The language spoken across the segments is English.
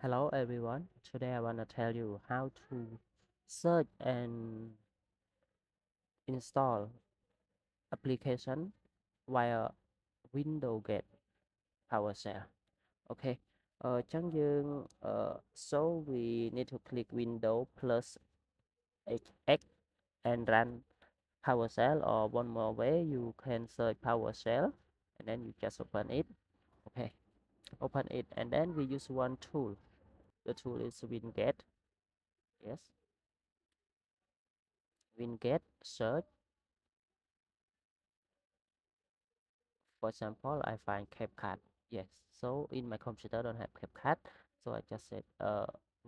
Hello everyone. Today I want to tell you how to search and install application via Windows Get PowerShell. Okay. Chẳng dừng so we need to click Windows plus X and run PowerShell, or one more way you can search PowerShell and then you just open it. Okay. Open it and then we use one tool. The tool is winget. Yes. Winget search. For example, I find CapCut. Yes, so in my computer don't have CapCut, so I just said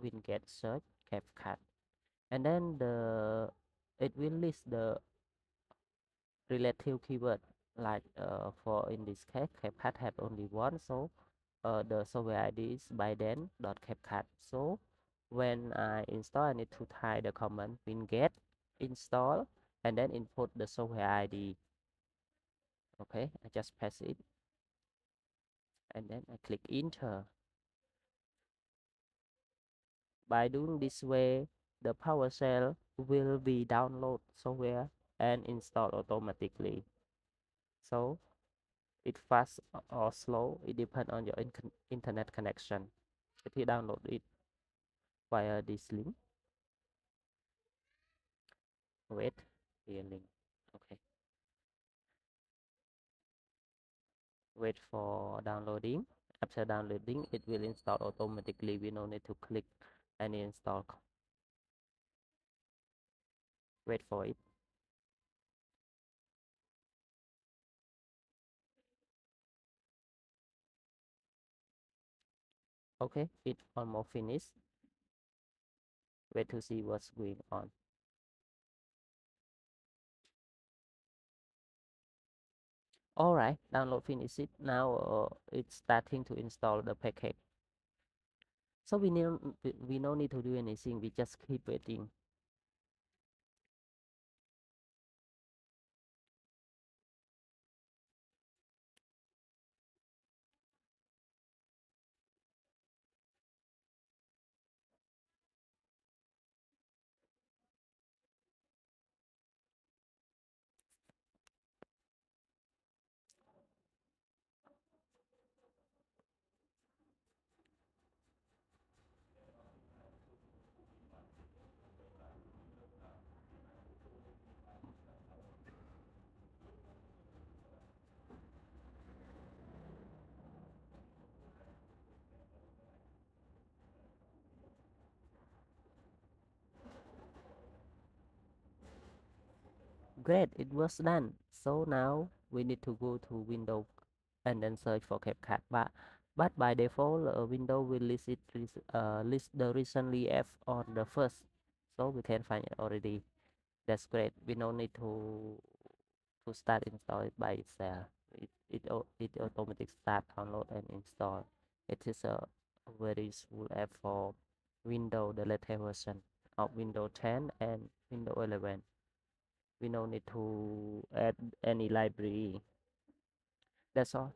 winget search CapCut, and then it will list the relative keyword. Like for in this case, CapCut have only one, so the software ID is Biden.CapCut. So when I install, I need to type the command winget install and then input the software ID. Okay, I just press it and then I click enter. By doing this way, the PowerShell will be download software and installed automatically. So it fast or slow, it depends on your internet connection. If you download it via this link, wait, here link. Okay, wait for downloading. After downloading, it will install automatically. We no need to click any install. Wait for it. Okay, it almost finished. Wait to see what's going on. All right, download finish it. Now it's starting to install the package. So we no need to do anything. We just keep waiting. Great, it was done. So now we need to go to Windows and then search for CapCut. But by default, Windows will list the recently F on the first, so we can find it already. That's great. We no need to start install it by itself. It automatic start download and install. It is a very useful app for Windows, the latest version of Windows 10 and Windows 11. We no need to add any library. That's all.